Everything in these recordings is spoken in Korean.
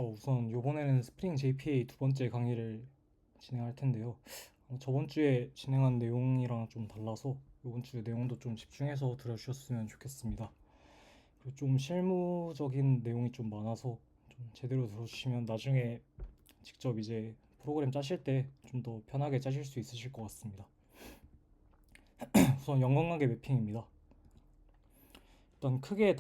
우선 요번에는 스프링 JPA 두 번째 강의를 진행할 텐데요. 저번 주에 진행한 내용이랑 좀 달라서 이번 주 내용도 좀 집중해서 들어주셨으면 좋겠습니다. 그리고 좀 실무적인 내용이 좀 많아서 좀 제대로 들어주시면 나중에 직접 이제 프로그램 짜실 때 좀 더 편하게 짜실 수 있으실 것 같습니다. 우선 연관관계 매핑입니다. 일단 크게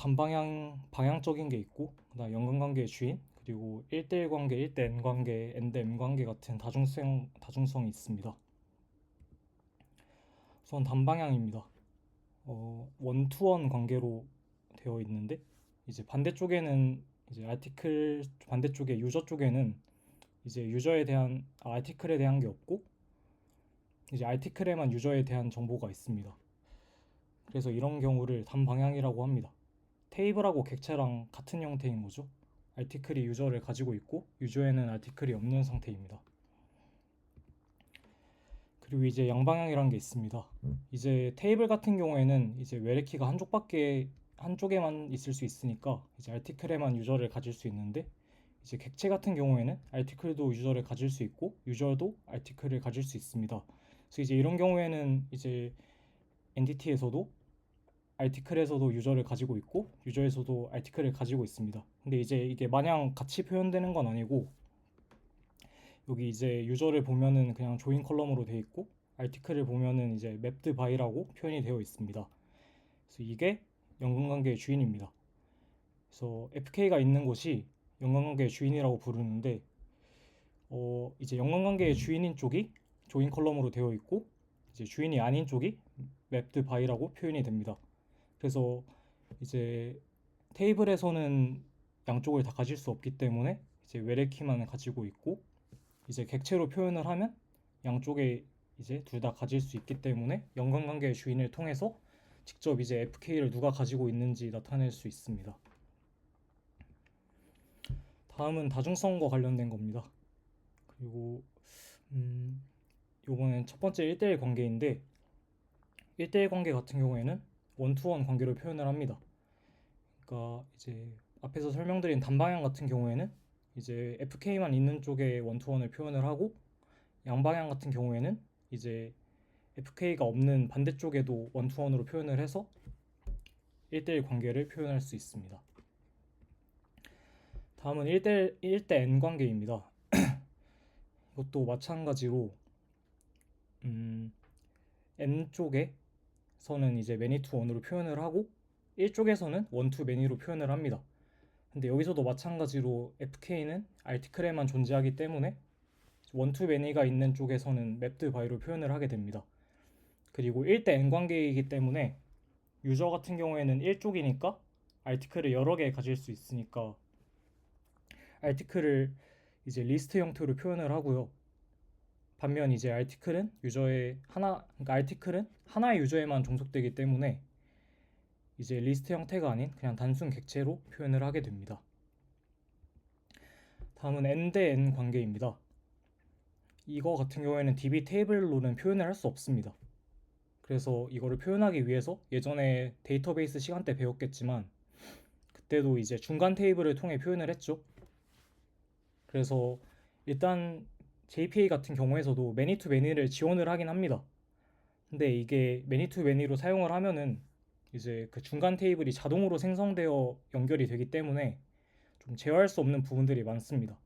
방향적인 게 있고, 그다음 연관관계의 주인, 그리고 1대1 관계, 1대 N 관계, N 대 M 관계 같은 다중성이 있습니다. 우선 단방향입니다. 원투원 관계로 되어 있는데, 이제 반대쪽에는 이제 아티클 반대쪽에 유저 쪽에는 이제 유저에 대한 아티클에 대한 게 없고, 이제 아티클에만 유저에 대한 정보가 있습니다. 그래서 이런 경우를 단방향이라고 합니다. 테이블하고 객체랑 같은 형태인 거죠. 아티클이 유저를 가지고 있고 유저에는 아티클이 없는 상태입니다. 그리고 이제 양방향이란 게 있습니다. 이제 테이블 같은 경우에는 이제 외래키가 한쪽에만 있을 수 있으니까 이제 아티클에만 유저를 가질 수 있는데, 이제 객체 같은 경우에는 아티클도 유저를 가질 수 있고 유저도 아티클을 가질 수 있습니다. 그래서 이제 이런 경우에는 이제 엔티티에서도 아티클에서도 유저를 가지고 있고 유저에서도 아티클을 가지고 있습니다. 근데 이제 이게 마냥 같이 표현되는 건 아니고, 여기 이제 유저를 보면은 그냥 조인 컬럼으로 되어 있고 아티클을 보면은 이제 맵드 바이라고 표현이 되어 있습니다. 그래서 이게 연관관계의 주인입니다. 그래서 FK가 있는 곳이 연관관계의 주인이라고 부르는데, 이제 연관관계의 주인인 쪽이 조인 컬럼으로 되어 있고 이제 주인이 아닌 쪽이 맵드 바이라고 표현이 됩니다. 그래서 이제 테이블에서는 양쪽을 다 가질 수 없기 때문에 이제 외래키만 가지고 있고, 이제 객체로 표현을 하면 양쪽에 이제 둘 다 가질 수 있기 때문에 연관관계의 주인을 통해서 직접 이제 FK를 누가 가지고 있는지 나타낼 수 있습니다. 다음은 다중성과 관련된 겁니다. 그리고 요번엔 첫 번째 1대1 관계인데, 1대1 관계 같은 경우에는 원투원 관계로 표현을 합니다. 그러니까 이제 앞에서 설명드린 단방향 같은 경우에는 이제 FK만 있는 쪽에 원투원을 표현을 하고, 양방향 같은 경우에는 이제 FK가 없는 반대쪽에도 원투원으로 표현을 해서 1대1 관계를 표현할 수 있습니다. 다음은 1대 N 관계입니다. 이것도 마찬가지로 N 쪽에서는 이제 매니 투 원으로 표현을 하고 1쪽에서는 원 투 매니로 표현을 합니다. 근데 여기서도 마찬가지로 FK는 아티클에만 존재하기 때문에 원 투 매니가 있는 쪽에서는 맵드 바이로 표현을 하게 됩니다. 그리고 1대 N 관계이기 때문에 유저 같은 경우에는 1쪽이니까 아티클을 여러 개 가질 수 있으니까 아티클을 이제 리스트 형태로 표현을 하고요. 반면 이제 아티클은 그러니까 아티클은 하나의 유저에만 종속되기 때문에 이제 리스트 형태가 아닌 그냥 단순 객체로 표현을 하게 됩니다. 다음은 N 대 N 관계입니다. 이거 같은 경우에는 DB 테이블로는 표현을 할 수 없습니다. 그래서 이거를 표현하기 위해서 예전에 데이터베이스 시간 때 배웠겠지만 그때도 이제 중간 테이블을 통해 표현을 했죠. 그래서 일단 JPA 같은 경우에서도 매니 투 매니를 지원을 하긴 합니다. 근데 이게 매니 투 매니로 사용을 하면은 이제 그 중간 테이블이 자동으로 생성되어 연결이 되기 때문에 좀 제어할 수 없는 부분들이 많습니다.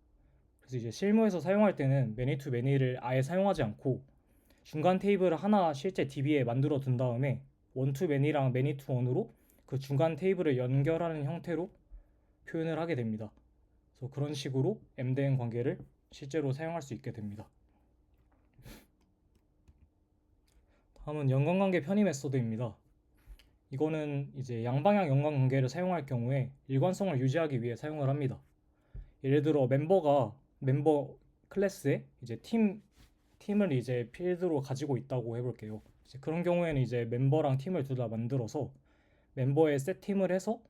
그래서 이제 실무에서 사용할 때는 매니 투 매니를 아예 사용하지 않고 중간 테이블을 하나 실제 DB에 만들어 둔 다음에 원 투 매니랑 매니 투 원으로 그 중간 테이블을 연결하는 형태로 표현을 하게 됩니다. 그래서 그런 식으로 MDN 관계를 실제로 사용할 수 있게 됩니다. 다음은 연관관계 편의 메소드입니다. 이거는 이제 양방향 연관관계를 사용할 경우에 일관성을 유지하기 위해 사용을 합니다. 예를 들어 멤버 클래스에 이제 팀을 이제 필드로 가지고 있다고 해볼게요. 이제 그런 경우에는 이제 멤버랑 팀을 둘 다 만들어서 멤버에 셋 팀을 해서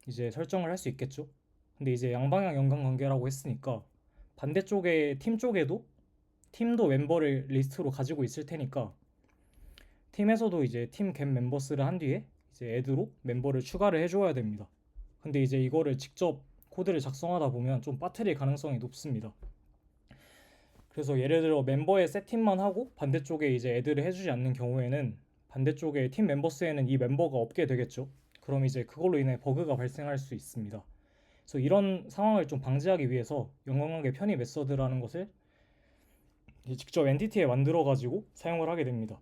이제 설정을 할 수 있겠죠. 근데 이제 양방향 연관관계라고 했으니까 반대쪽에 팀 쪽에도 팀도 멤버를 리스트로 가지고 있을 테니까 팀에서도 이제 팀 겟 멤버스를 한 뒤에 이제 애드로 멤버를 추가를 해줘야 됩니다. 근데 이제 이거를 직접 코드를 작성하다 보면 좀 빠뜨릴 가능성이 높습니다. 그래서 예를 들어 멤버의 세팅만 하고 반대쪽에 이제 애드를 해주지 않는 경우에는 반대쪽에 팀 멤버스에는 이 멤버가 없게 되겠죠. 그럼 이제 그걸로 인해 버그가 발생할 수 있습니다. 그래서 이런 상황을 좀 방지하기 위해서 연관관계 편의 메서드라는 것을 직접 엔티티에 만들어 가지고 사용을 하게 됩니다.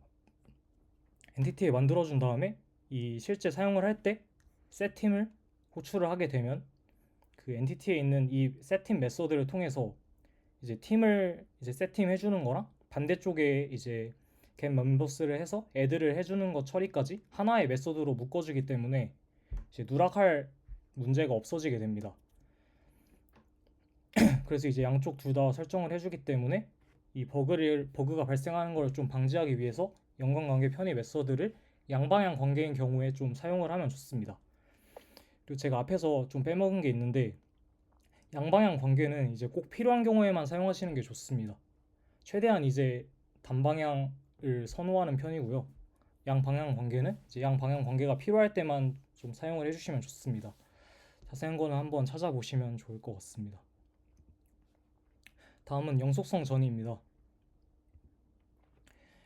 엔티티에 만들어 준 다음에 이 실제 사용을 할 때 세팅을 호출을 하게 되면 그 엔티티에 있는 이 세팅 메서드를 통해서 이제 팀을 이제 세팅해 주는 거랑 반대쪽에 이제 겟 멤버스를 해서 애드를 해주는 것 처리까지 하나의 메서드로 묶어주기 때문에 이제 누락할 문제가 없어지게 됩니다. 그래서 이제 양쪽 둘 다 설정을 해주기 때문에 이 버그가 발생하는 걸 좀 방지하기 위해서 연관관계 편의 메서드를 양방향 관계인 경우에 좀 사용을 하면 좋습니다. 그리고 제가 앞에서 좀 빼먹은 게 있는데 양방향 관계는 이제 꼭 필요한 경우에만 사용하시는 게 좋습니다. 최대한 이제 단방향을 선호하는 편이고요. 양방향 관계는 이제 양방향 관계가 필요할 때만 좀 사용을 해주시면 좋습니다. 자세한 거는 한번 찾아보시면 좋을 것 같습니다. 다음은 영속성 전이입니다.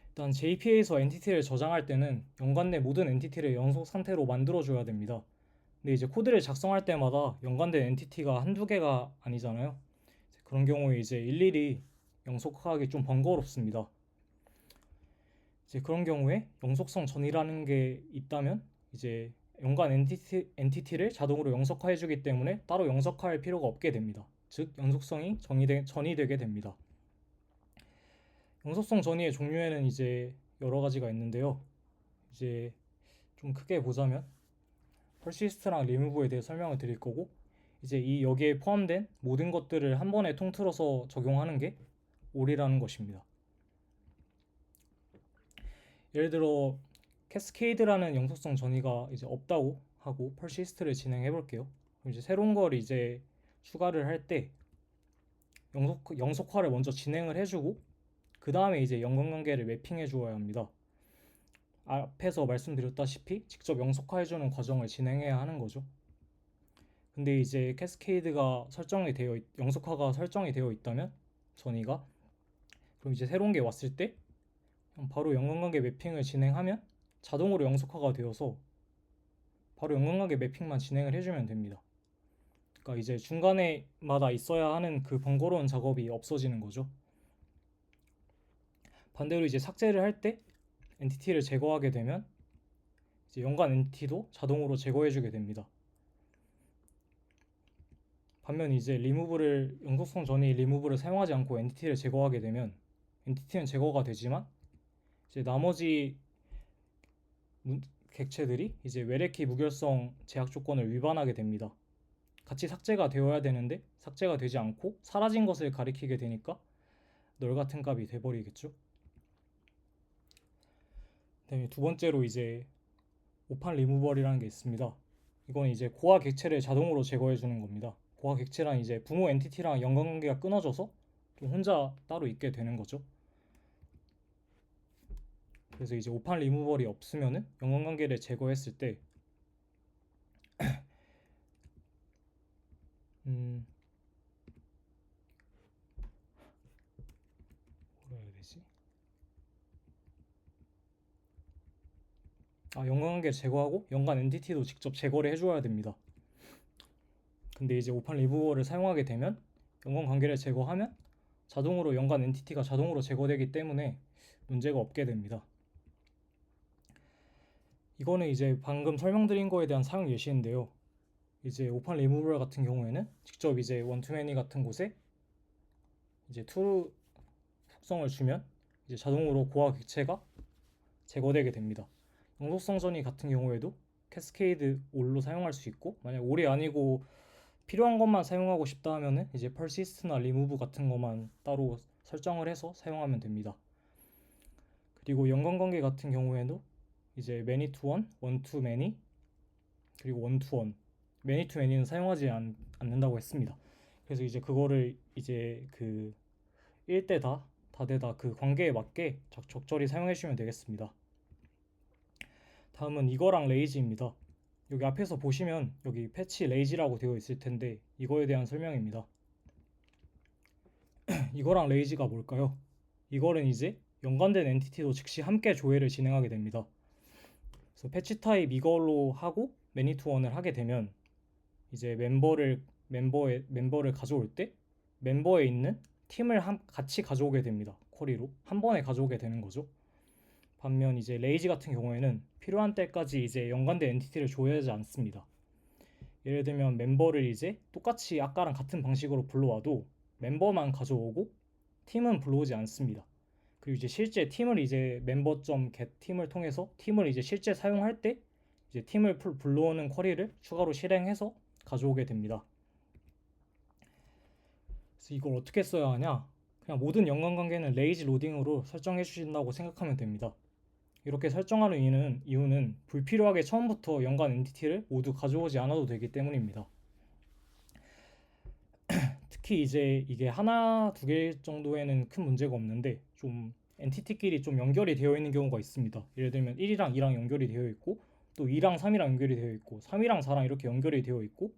일단 JPA에서 엔티티를 저장할 때는 연관된 모든 엔티티를 연속 상태로 만들어줘야 됩니다. 근데 이제 코드를 작성할 때마다 연관된 엔티티가 한두 개가 아니잖아요. 그런 경우에 이제 일일이 영속하기 좀 번거롭습니다. 이제 그런 경우에 영속성 전이라는 게 있다면 이제 연관 엔티티를 자동으로 영속화해 주기 때문에 따로 영속화할 필요가 없게 됩니다. 즉 영속성이 전이 되게 됩니다. 영속성 전이의 종류에는 이제 여러 가지가 있는데요. 이제 좀 크게 보자면 퍼시스트랑 리무브에 대해 설명을 드릴 거고 이제 이 여기에 포함된 모든 것들을 한 번에 통틀어서 적용하는 게 올이라는 것입니다. 예를 들어 캐스케이드라는 영속성 전이가 이제 없다고 하고 퍼시스트를 진행해 볼게요. 이제 새로운 걸 이제 추가를 할 때 영속화를 먼저 진행을 해주고 그 다음에 이제 연관관계를 매핑해 주어야 합니다. 앞에서 말씀드렸다시피 직접 영속화해주는 과정을 진행해야 하는 거죠. 근데 이제 캐스케이드가 영속화가 설정이 되어 있다면 전이가 그럼 이제 새로운 게 왔을 때 바로 연관관계 매핑을 진행하면 자동으로 영속화가 되어서 바로 연관관계 매핑만 진행을 해주면 됩니다. 그러니까 이제 중간에마다 있어야 하는 그 번거로운 작업이 없어지는 거죠. 반대로 이제 삭제를 할 때 엔티티를 제거하게 되면 이제 연관 엔티티도 자동으로 제거해주게 됩니다. 반면 이제 영속성 전이 리무브를 사용하지 않고 엔티티를 제거하게 되면 엔티티는 제거가 되지만 이제 나머지 객체들이 이제 외래키 무결성 제약 조건을 위반하게 됩니다. 같이 삭제가 되어야 되는데 삭제가 되지 않고 사라진 것을 가리키게 되니까 널 같은 값이 돼버리겠죠. 그다음에 두 번째로 이제 오판 리무벌이라는 게 있습니다. 이건 이제 고화 객체를 자동으로 제거해 주는 겁니다. 고화 객체란 이제 부모 엔티티랑 연관관계가 끊어져서 좀 혼자 따로 있게 되는 거죠. 그래서 이제 오판 리무벌이 없으면은 연관관계를 제거했을 때 뭐라 해야 되지? 연관관계를 제거하고 연관 엔티티도 직접 제거를 해줘야 됩니다. 근데 이제 오판 리무벌을 사용하게 되면 연관관계를 제거하면 자동으로 연관 엔티티가 자동으로 제거되기 때문에 문제가 없게 됩니다. 이거는 이제 방금 설명드린 거에 대한 사용 예시인데요. 이제 오판 리무벌 같은 경우에는 직접 이제 원투매니 같은 곳에 이제 true 속성을 주면 이제 자동으로 고화 객체가 제거되게 됩니다. 영속성 전이 같은 경우에도 캐스케이드 올로 사용할 수 있고 만약 올이 아니고 필요한 것만 사용하고 싶다 하면은 이제 persist나 remove 같은 것만 따로 설정을 해서 사용하면 됩니다. 그리고 연관관계 같은 경우에도 이제 many to one, one to many 그리고 one to one, many to many는 사용하지 않는다고 했습니다. 그래서 이제 그거를 이제 그 1대 다대다 그 관계에 맞게 적절히 사용해 주시면 되겠습니다. 다음은 이거랑 레이지입니다. 여기 앞에서 보시면 여기 패치 레이지라고 되어 있을 텐데 이거에 대한 설명입니다. 이거랑 레이지가 뭘까요? 이거는 이제 연관된 엔티티도 즉시 함께 조회를 진행하게 됩니다. 그래서 패치 타입 이걸로 하고 매니투원을 하게 되면 이제 멤버를 가져올 때 멤버에 있는 팀을 같이 가져오게 됩니다. 쿼리로 한 번에 가져오게 되는 거죠. 반면 이제 레이지 같은 경우에는 필요한 때까지 이제 연관된 엔티티를 조회하지 않습니다. 예를 들면 멤버를 이제 똑같이 아까랑 같은 방식으로 불러와도 멤버만 가져오고 팀은 불러오지 않습니다. 그리고 이제 실제 팀을 이제 member.get 팀을 통해서 팀을 이제 실제 사용할 때 이제 팀을 불러오는 쿼리를 추가로 실행해서 가져오게 됩니다. 그래서 이걸 어떻게 써야 하냐? 그냥 모든 연관관계는 레이지 로딩으로 설정해 주신다고 생각하면 됩니다. 이렇게 설정하는 이유는 불필요하게 처음부터 연관 엔티티를 모두 가져오지 않아도 되기 때문입니다. 특히 이제 이게 하나, 두 개 정도에는 큰 문제가 없는데 좀 엔티티끼리 좀 연결이 되어 있는 경우가 있습니다. 예를 들면 1이랑 2랑 연결이 되어 있고 또 2랑 3이랑 연결이 되어 있고 3이랑 4랑 이렇게 연결이 되어 있고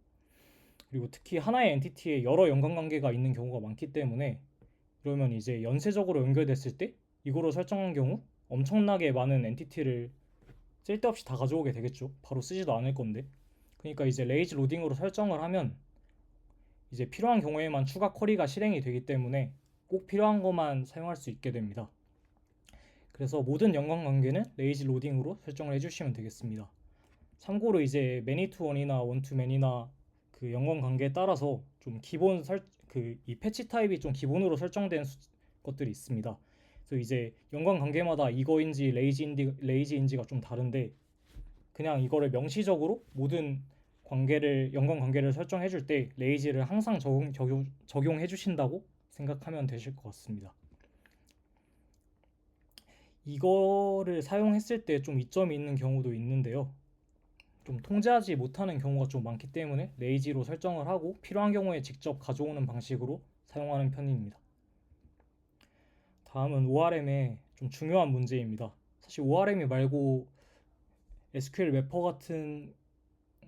그리고 특히 하나의 엔티티에 여러 연관관계가 있는 경우가 많기 때문에 그러면 이제 연쇄적으로 연결됐을 때 이거로 설정한 경우 엄청나게 많은 엔티티를 쓸데없이 다 가져오게 되겠죠. 바로 쓰지도 않을 건데. 그러니까 이제 레이지 로딩으로 설정을 하면 이제 필요한 경우에만 추가 쿼리가 실행이 되기 때문에 꼭 필요한 것만 사용할 수 있게 됩니다. 그래서 모든 연관관계는 레이지 로딩으로 설정을 해주시면 되겠습니다. 참고로 이제 many to one이나 one to many나 그 연관관계에 따라서 좀 기본 이 패치 타입이 좀 기본으로 설정된 것들이 있습니다. 그래서 이제 연관관계마다 이거인지 레이지인지가 좀 다른데 그냥 이거를 명시적으로 모든 연관관계를 설정해 줄 때 레이지를 항상 적용해 주신다고 생각하면 되실 것 같습니다. 이거를 사용했을 때 좀 이점이 있는 경우도 있는데요. 좀 통제하지 못하는 경우가 좀 많기 때문에 레이지로 설정을 하고 필요한 경우에 직접 가져오는 방식으로 사용하는 편입니다. 다음은 ORM의 좀 중요한 문제입니다. 사실 ORM 말고 SQL 래퍼 같은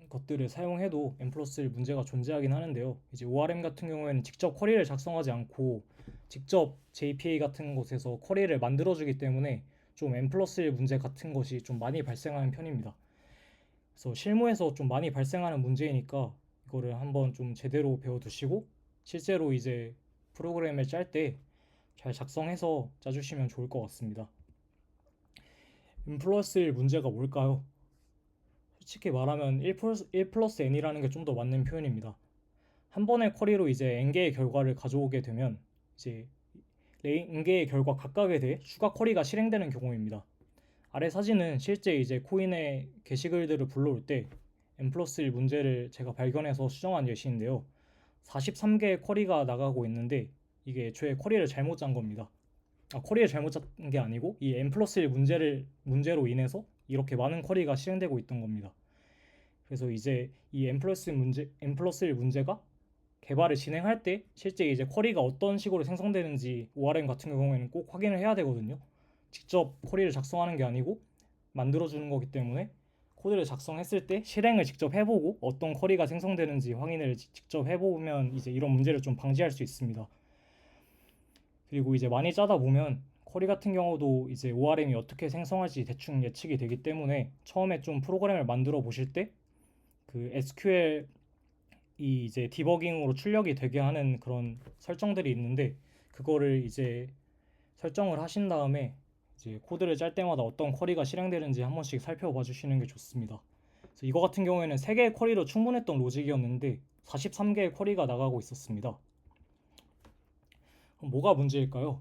것들을 사용해도 M+1 문제가 존재하긴 하는데요. 이제 ORM 같은 경우에는 직접 쿼리를 작성하지 않고 직접 JPA 같은 곳에서 쿼리를 만들어주기 때문에 좀 M+1 문제 같은 것이 좀 많이 발생하는 편입니다. 그래서 실무에서 좀 많이 발생하는 문제이니까 이거를 한번 좀 제대로 배워두시고 실제로 이제 프로그램을 짤 때 잘 작성해서 짜주시면 좋을 것 같습니다. M+1 문제가 뭘까요? 솔직히 말하면 1 플러스 n이라는 게 좀 더 맞는 표현입니다. 한 번의 쿼리로 이제 n개의 결과를 가져오게 되면 이제 n개의 결과 각각에 대해 추가 쿼리가 실행되는 경우입니다. 아래 사진은 실제 이제 코인의 게시글들을 불러올 때 n+1 문제를 제가 발견해서 수정한 예시인데요. 43개의 쿼리가 나가고 있는데 이게 애초에 쿼리를 잘못 짠 겁니다. 쿼리를 잘못 짠 게 아니고 이 n+1 문제로 인해서 이렇게 많은 쿼리가 실행되고 있던 겁니다. 그래서 이제 이 n+1 문제가 개발을 진행할 때 실제 이제 쿼리가 어떤 식으로 생성되는지 ORM 같은 경우에는 꼭 확인을 해야 되거든요. 직접 쿼리를 작성하는 게 아니고 만들어주는 거기 때문에 코드를 작성했을 때 실행을 직접 해보고 어떤 쿼리가 생성되는지 확인을 직접 해보면 이제 이런 문제를 좀 방지할 수 있습니다. 그리고 이제 많이 짜다 보면 쿼리 같은 경우도 이제 ORM이 어떻게 생성할지 대충 예측이 되기 때문에 처음에 좀 프로그램을 만들어 보실 때 그 SQL 이 이제 디버깅으로 출력이 되게 하는 그런 설정들이 있는데 그거를 이제 설정을 하신 다음에 이제 코드를 짤 때마다 어떤 쿼리가 실행되는지 한 번씩 살펴봐 주시는 게 좋습니다. 그래서 이거 같은 경우에는 3개의 쿼리로 충분했던 로직이었는데 43개의 쿼리가 나가고 있었습니다. 그럼 뭐가 문제일까요?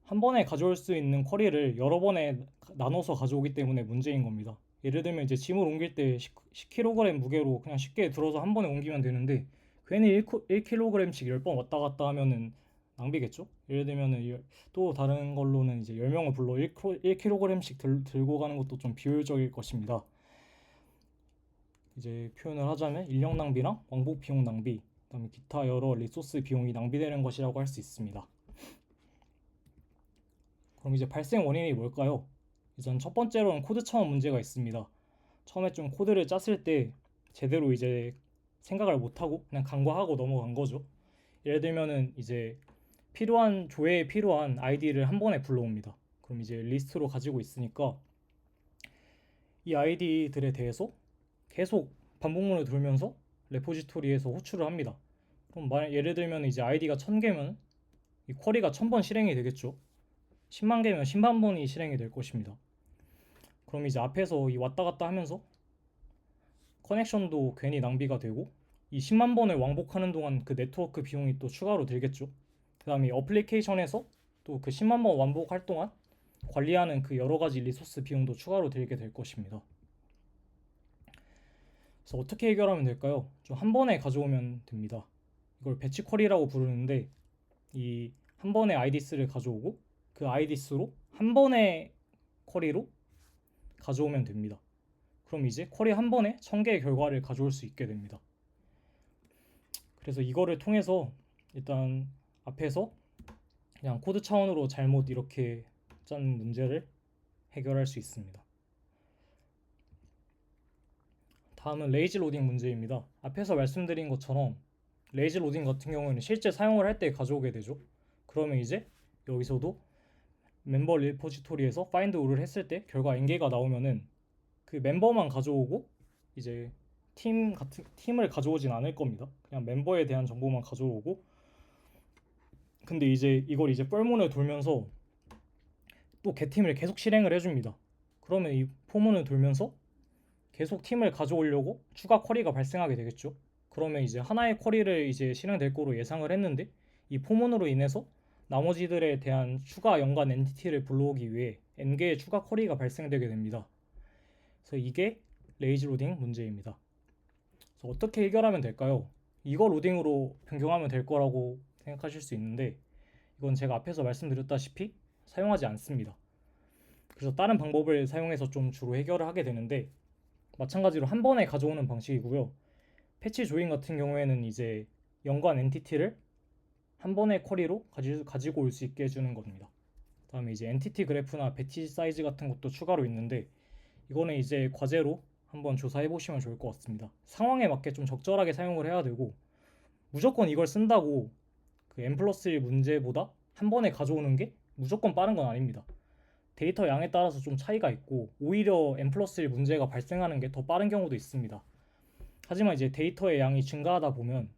한 번에 가져올 수 있는 쿼리를 여러 번에 나눠서 가져오기 때문에 문제인 겁니다. 예를 들면 이제 짐을 옮길 때 10kg 무게로 그냥 쉽게 들어서 한 번에 옮기면 되는데 괜히 1kg씩 10번 왔다 갔다 하면은 낭비겠죠? 예를 들면은 또 다른 걸로는 이제 10명을 불러 1kg씩 들고 가는 것도 좀 비효율적일 것입니다. 이제 표현을 하자면 인력 낭비랑 왕복 비용 낭비, 그다음에 기타 여러 리소스 비용이 낭비되는 것이라고 할 수 있습니다. 그럼 이제 발생 원인이 뭘까요? 우선 첫 번째로는 코드 차원 문제가 있습니다. 처음에 좀 코드를 짰을 때 제대로 이제 생각을 못하고 그냥 간과하고 넘어간 거죠. 예를 들면은 이제 조회에 필요한 아이디를 한 번에 불러옵니다. 그럼 이제 리스트로 가지고 있으니까 이 아이디들에 대해서 계속 반복문을 돌면서 레포지토리에서 호출을 합니다. 그럼 예를 들면 이제 아이디가 1000개면 이 쿼리가 1000번 실행이 되겠죠. 10만 개면 10만 번이 실행이 될 것입니다. 그럼 이제 앞에서 이 왔다 갔다 하면서 커넥션도 괜히 낭비가 되고 이 10만 번을 왕복하는 동안 그 네트워크 비용이 또 추가로 들겠죠. 그 다음에 어플리케이션에서 또 그 10만 번 왕복할 동안 관리하는 그 여러 가지 리소스 비용도 추가로 들게 될 것입니다. 그래서 어떻게 해결하면 될까요? 좀 한 번에 가져오면 됩니다. 이걸 배치 쿼리라고 부르는데 이 한 번에 아이디스를 가져오고 그 아이디스로 한 번의 쿼리로 가져오면 됩니다. 그럼 이제 쿼리 한 번에 1000개의 결과를 가져올 수 있게 됩니다. 그래서 이거를 통해서 일단 앞에서 그냥 코드 차원으로 잘못 이렇게 짠 문제를 해결할 수 있습니다. 다음은 레이지 로딩 문제입니다. 앞에서 말씀드린 것처럼 레이지 로딩 같은 경우에는 실제 사용을 할 때 가져오게 되죠. 그러면 이제 여기서도 멤버 리포지토리에서 find all을 했을 때 결과 n개가 나오면은 그 멤버만 가져오고 이제 팀을 가져오진 않을 겁니다. 그냥 멤버에 대한 정보만 가져오고 근데 이제 이걸 이제 뻘문을 돌면서 또 개팀을 계속 실행을 해줍니다. 그러면 이 포문을 돌면서 계속 팀을 가져오려고 추가 쿼리가 발생하게 되겠죠. 그러면 이제 하나의 쿼리를 이제 실행될 거로 예상을 했는데 이 포문으로 인해서 나머지들에 대한 추가 연관 엔티티를 불러오기 위해 n개의 추가 쿼리가 발생되게 됩니다. 그래서 이게 레이지 로딩 문제입니다. 그래서 어떻게 해결하면 될까요? 이거 로딩으로 변경하면 될 거라고 생각하실 수 있는데 이건 제가 앞에서 말씀드렸다시피 사용하지 않습니다. 그래서 다른 방법을 사용해서 좀 주로 해결을 하게 되는데 마찬가지로 한 번에 가져오는 방식이고요. 패치 조인 같은 경우에는 이제 연관 엔티티를 한 번의 쿼리로 가지고 올 수 있게 해주는 겁니다. 다음에 이제 엔티티 그래프나 배치 사이즈 같은 것도 추가로 있는데 이거는 이제 과제로 한번 조사해 보시면 좋을 것 같습니다. 상황에 맞게 좀 적절하게 사용을 해야 되고 무조건 이걸 쓴다고 그 n+1 문제보다 한 번에 가져오는 게 무조건 빠른 건 아닙니다. 데이터 양에 따라서 좀 차이가 있고 오히려 n+1 문제가 발생하는 게 더 빠른 경우도 있습니다. 하지만 이제 데이터의 양이 증가하다 보면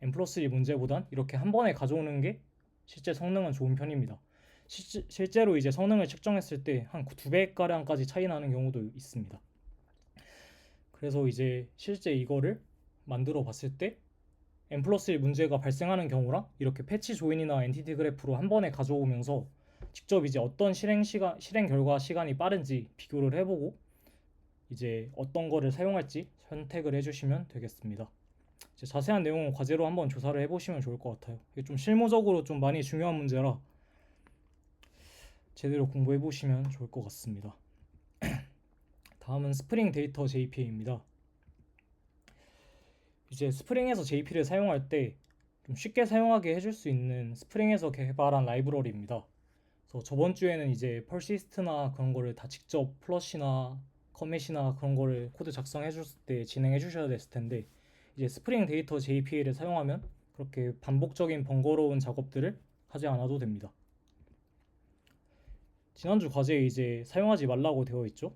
n+1 문제보단 이렇게 한 번에 가져오는 게 실제 성능은 좋은 편입니다. 실제로 이제 성능을 측정했을 때 한 2배가량까지 차이 나는 경우도 있습니다. 그래서 이제 실제 이거를 만들어 봤을 때 n+1 문제가 발생하는 경우랑 이렇게 패치 조인이나 엔티티 그래프로 한 번에 가져오면서 직접 이제 어떤 실행 결과 시간이 빠른지 비교를 해보고 이제 어떤 거를 사용할지 선택을 해주시면 되겠습니다. 이제 자세한 내용은 과제로 한번 조사를 해보시면 좋을 것 같아요. 이게 좀 실무적으로 좀 많이 중요한 문제라 제대로 공부해 보시면 좋을 것 같습니다. 다음은 스프링 데이터 JPA입니다. 이제 스프링에서 JP를 사용할 때 좀 쉽게 사용하게 해줄 수 있는 스프링에서 개발한 라이브러리입니다. 그래서 저번 주에는 이제 퍼시스트나 그런 거를 다 직접 플러시나 커밋이나 그런 거를 코드 작성해 줬을 때 진행해 주셔야 됐을 텐데 이제 스프링 데이터 JPA를 사용하면 그렇게 반복적인 번거로운 작업들을 하지 않아도 됩니다. 지난주 과제에 이제 사용하지 말라고 되어 있죠.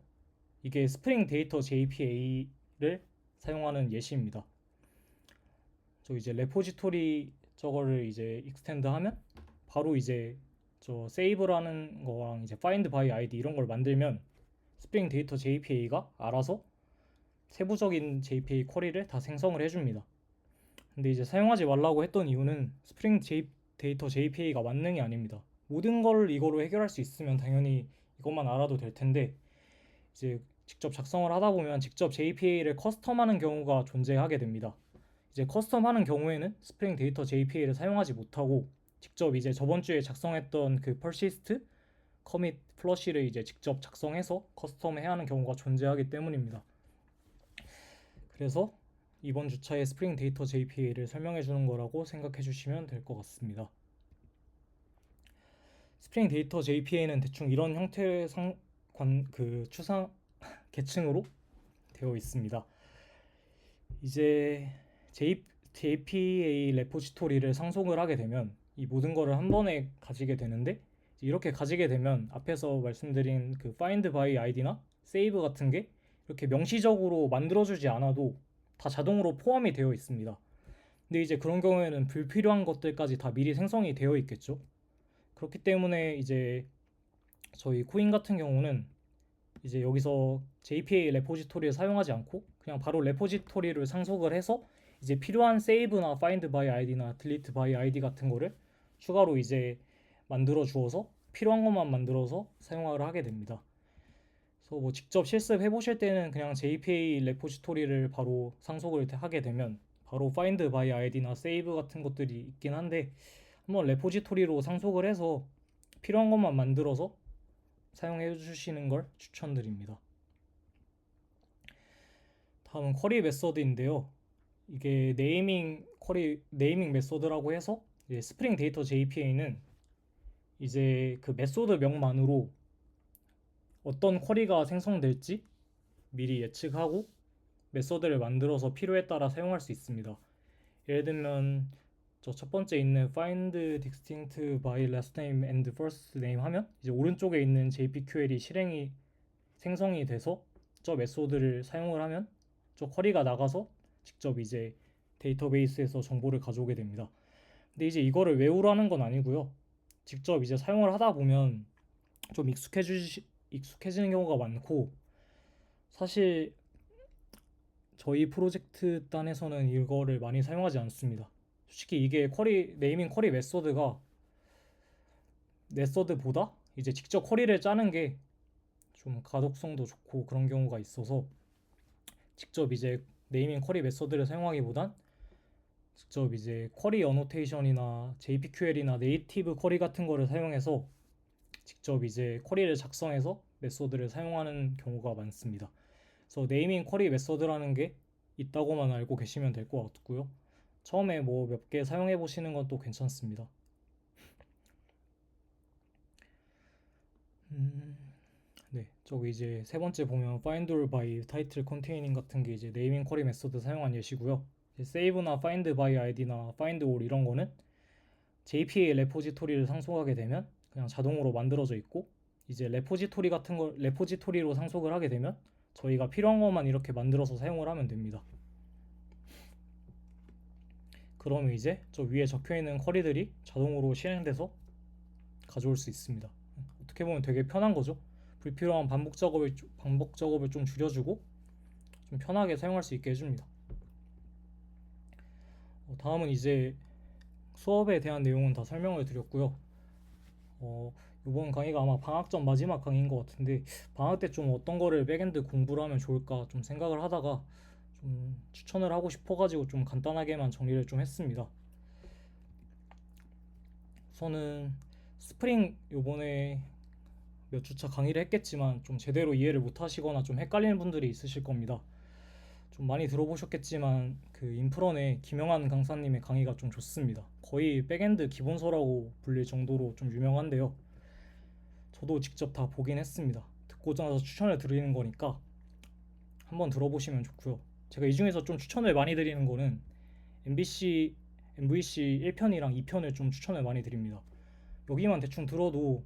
이게 스프링 데이터 JPA를 사용하는 예시입니다. 저 이제 레포지토리 저거를 이제 익스텐드 하면 바로 이제 저 세이브라는 거랑 이제 find by id 이런 걸 만들면 스프링 데이터 JPA가 알아서 세부적인 JPA 쿼리를 다 생성을 해줍니다. 근데 이제 사용하지 말라고 했던 이유는 스프링 데이터 JPA가 만능이 아닙니다. 모든 걸 이거로 해결할 수 있으면 당연히 이것만 알아도 될 텐데 이제 직접 작성을 하다 보면 직접 JPA를 커스텀하는 경우가 존재하게 됩니다. 이제 커스텀하는 경우에는 스프링 데이터 JPA를 사용하지 못하고 직접 이제 저번 주에 작성했던 그 persist, commit, flush를 이제 직접 작성해서 커스텀해야 하는 경우가 존재하기 때문입니다. 그래서 이번 주차에 스프링 데이터 JPA를 설명해 주는 거라고 생각해 주시면 될 것 같습니다. 스프링 데이터 JPA는 대충 이런 형태의 추상 계층으로 되어 있습니다. 이제 JPA 레포지토리를 상속을 하게 되면 이 모든 거를 한 번에 가지게 되는데, 이렇게 가지게 되면 앞에서 말씀드린 그 find by id나 save 같은 게 이렇게 명시적으로 만들어주지 않아도 다 자동으로 포함이 되어 있습니다. 근데 이제 그런 경우에는 불필요한 것들까지 다 미리 생성이 되어 있겠죠. 그렇기 때문에 이제 저희 코인 같은 경우는 이제 여기서 JPA 레포지토리를 사용하지 않고 그냥 바로 레포지토리를 상속을 해서 이제 필요한 세이브나 find by id나 delete by id 같은 거를 추가로 이제 만들어 주어서 필요한 것만 만들어서 사용을 하게 됩니다. 그래서 뭐 직접 실습해 보실 때는 그냥 JPA 레포지토리를 바로 상속을 하게 되면 바로 find by id나 save 같은 것들이 있긴 한데, 한번 레포지토리로 상속을 해서 필요한 것만 만들어서 사용해 주시는 걸 추천드립니다. 다음은 쿼리 메서드인데요. 이게 네이밍 메서드라고 해서 이제 스프링 데이터 JPA는 이제 그 메소드 명만으로 어떤 쿼리가 생성될지 미리 예측하고 메서드를 만들어서 필요에 따라 사용할 수 있습니다. 예를 들면 저 첫 번째 있는 find distinct by last name and first name 하면 이제 오른쪽에 있는 JPQL이 생성이 돼서 저 메소드를 사용을 하면 저 쿼리가 나가서 직접 이제 데이터베이스에서 정보를 가져오게 됩니다. 근데 이제 이거를 외우라는 건 아니고요. 직접 이제 사용을 하다 보면 좀 익숙해지는 경우가 많고, 사실 저희 프로젝트 단에서는 이거를 많이 사용하지 않습니다. 솔직히 이게 네이밍 쿼리 메서드보다 이제 직접 쿼리를 짜는 게 좀 가독성도 좋고 그런 경우가 있어서 직접 이제 네이밍 쿼리 메서드를 사용하기보단 직접 이제 쿼리 어노테이션이나 JPQL이나 네이티브 쿼리 같은 거를 사용해서 직접 이제 쿼리를 작성해서 메소드를 사용하는 경우가 많습니다. 그래서 네이밍 쿼리 메소드라는 게 있다고만 알고 계시면 될 것 같고요. 처음에 뭐 몇 개 사용해 보시는 건 또 괜찮습니다. 네, 저기 이제 세 번째 보면 find all by title containing 같은 게 이제 네이밍 쿼리 메소드 사용한 예시고요. save나 find by id나 find all 이런 거는 JPA 레포지토리를 상속하게 되면 그냥 자동으로 만들어져 있고, 이제 레포지토리 같은 걸 레포지토리로 상속을 하게 되면 저희가 필요한 것만 이렇게 만들어서 사용을 하면 됩니다. 그러면 이제 저 위에 적혀 있는 쿼리들이 자동으로 실행돼서 가져올 수 있습니다. 어떻게 보면 되게 편한 거죠. 불필요한 반복 작업을 좀 줄여주고 좀 편하게 사용할 수 있게 해줍니다. 다음은 이제 수업에 대한 내용은 다 설명을 드렸고요. 이번 강의가 아마 방학 전 마지막 강의인 것 같은데, 방학 때 좀 어떤 거를 백엔드 공부를 하면 좋을까 좀 생각을 하다가 좀 추천을 하고 싶어가지고 좀 간단하게만 정리를 좀 했습니다. 우선은 스프링 요번에 몇 주차 강의를 했겠지만 좀 제대로 이해를 못 하시거나 좀 헷갈리는 분들이 있으실 겁니다. 좀 많이 들어보셨겠지만 그 인프런의 김영환 강사님의 강의가 좀 좋습니다. 거의 백엔드 기본서라고 불릴 정도로 좀 유명한데요. 저도 직접 다 보긴 했습니다. 듣고자 나서 추천을 드리는 거니까 한번 들어보시면 좋고요. 제가 이 중에서 좀 추천을 많이 드리는 거는 MVC 1편이랑 2편을 좀 추천을 많이 드립니다. 여기만 대충 들어도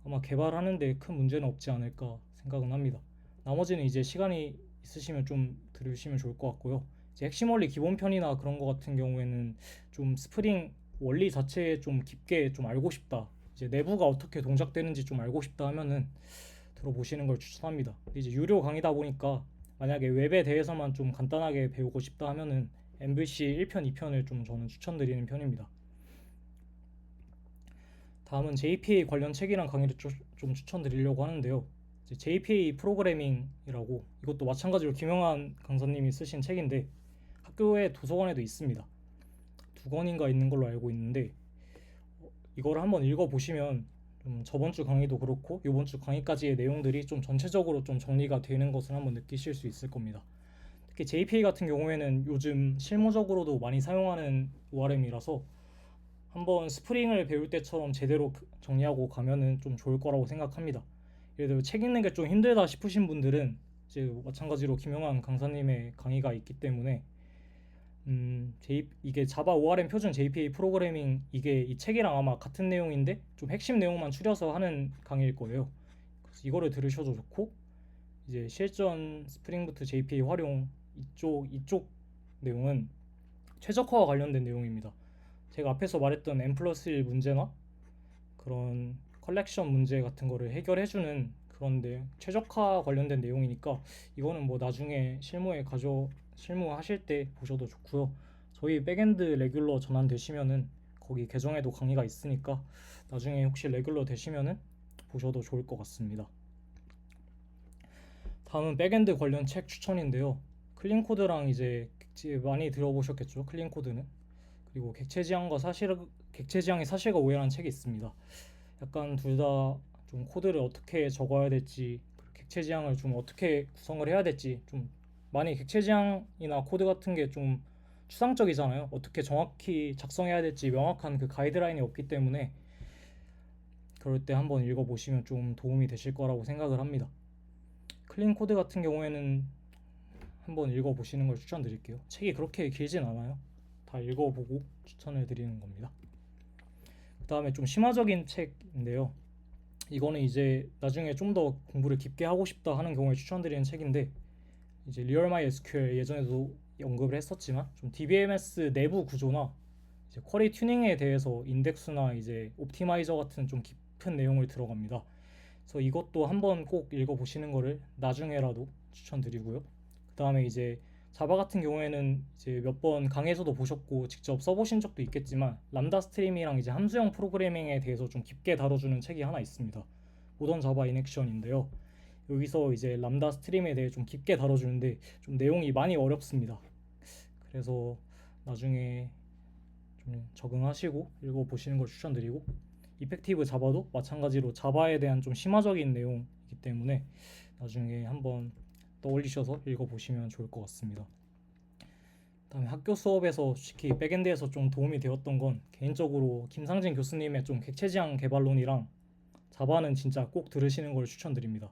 아마 개발하는데 큰 문제는 없지 않을까 생각은 합니다. 나머지는 이제 시간이 있으시면 좀 들으시면 좋을 것 같고요. 이제 핵심 원리 기본편이나 그런 거 같은 경우에는 좀 스프링 원리 자체에 좀 깊게 좀 알고 싶다, 이제 내부가 어떻게 동작되는지 좀 알고 싶다 하면은 들어보시는 걸 추천합니다. 이제 유료 강의다 보니까 만약에 웹에 대해서만 좀 간단하게 배우고 싶다 하면은 MVC 1편, 2편을 좀 저는 추천드리는 편입니다. 다음은 JPA 관련 책이랑 강의를 좀 추천드리려고 하는데요. 이제 JPA 프로그래밍이라고, 이것도 마찬가지로 김영환 강사님이 쓰신 책인데 학교의 도서관에도 있습니다. 2권인가 있는 걸로 알고 있는데 이거를 한번 읽어보시면 저번 주 강의도 그렇고 이번 주 강의까지의 내용들이 좀 전체적으로 좀 정리가 되는 것을 한번 느끼실 수 있을 겁니다. 특히 JPA 같은 경우에는 요즘 실무적으로도 많이 사용하는 ORM이라서 한번 스프링을 배울 때처럼 제대로 정리하고 가면은 좀 좋을 거라고 생각합니다. 예를 들어 책 읽는 게 좀 힘들다 싶으신 분들은 이제 마찬가지로 김영환 강사님의 강의가 있기 때문에 이게 자바 ORM 표준 JPA 프로그래밍 이게 이 책이랑 아마 같은 내용인데 좀 핵심 내용만 추려서 하는 강의일 거예요. 그래서 이거를 들으셔도 좋고 이제 실전 스프링부트 JPA 활용 이쪽 내용은 최적화와 관련된 내용입니다. 제가 앞에서 말했던 M+1 문제나 그런 컬렉션 문제 같은 거를 해결해주는 그런데 최적화 관련된 내용이니까 이거는 뭐 나중에 실무하실 때 보셔도 좋고요. 저희 백엔드 레귤러 전환되시면은 거기 계정에도 강의가 있으니까 나중에 혹시 레귤러 되시면은 보셔도 좋을 것 같습니다. 다음은 백엔드 관련 책 추천인데요. 클린코드랑 이제 많이 들어보셨겠죠? 클린코드는. 그리고 객체 지향의 사실과 오해라는 책이 있습니다. 약간 둘 다 좀 코드를 어떻게 적어야 될지, 객체 지향을 좀 어떻게 구성을 해야 될지 좀 많이 객체 지향이나 코드 같은 게 좀 추상적이잖아요. 어떻게 정확히 작성해야 될지 명확한 그 가이드라인이 없기 때문에 그럴 때 한번 읽어보시면 좀 도움이 되실 거라고 생각을 합니다. 클린 코드 같은 경우에는 한번 읽어보시는 걸 추천드릴게요. 책이 그렇게 길진 않아요. 다 읽어보고 추천을 드리는 겁니다. 그 다음에 좀 심화적인 책인데요. 이거는 이제 나중에 좀 더 공부를 깊게 하고 싶다 하는 경우에 추천드리는 책인데 이제 RealMySQL 예전에도 언급을 했었지만 좀 DBMS 내부 구조나 이제 쿼리 튜닝에 대해서 인덱스나 이제 옵티마이저 같은 좀 깊은 내용을 들어갑니다. 그래서 이것도 한번 꼭 읽어보시는 거를 나중에라도 추천드리고요. 그 다음에 이제 자바 같은 경우에는 이제 몇 번 강의에서도 보셨고 직접 써보신 적도 있겠지만 람다 스트림이랑 이제 함수형 프로그래밍에 대해서 좀 깊게 다뤄주는 책이 하나 있습니다. 모던 자바 인 액션인데요. 여기서 이제 람다 스트림에 대해 좀 깊게 다뤄주는데 좀 내용이 많이 어렵습니다. 그래서 나중에 좀 적응하시고 읽어보시는 걸 추천드리고 이펙티브 자바도 마찬가지로 자바에 대한 좀 심화적인 내용이기 때문에 나중에 한번 떠올리셔서 읽어보시면 좋을 것 같습니다. 그다음에 학교 수업에서 솔직히 백엔드에서 좀 도움이 되었던 건 개인적으로 김상진 교수님의 좀 객체지향 개발론이랑 자바는 진짜 꼭 들으시는 걸 추천드립니다.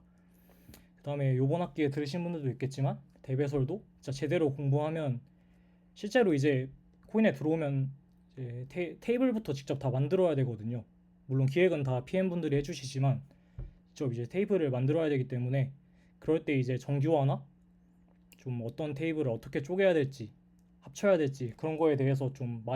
그다음에 요번 학기에 들으신 분들도 있겠지만 대배설도 진짜 제대로 공부하면 실제로 이제 코인에 들어오면 이제 테이블부터 직접 다 만들어야 되거든요. 물론 기획은 다 PM분들이 해주시지만 직접 이제 테이블을 만들어야 되기 때문에 그럴 때 이제 정규화나 좀 어떤 테이블을 어떻게 쪼개야 될지 합쳐야 될지 그런 거에 대해서 좀 많이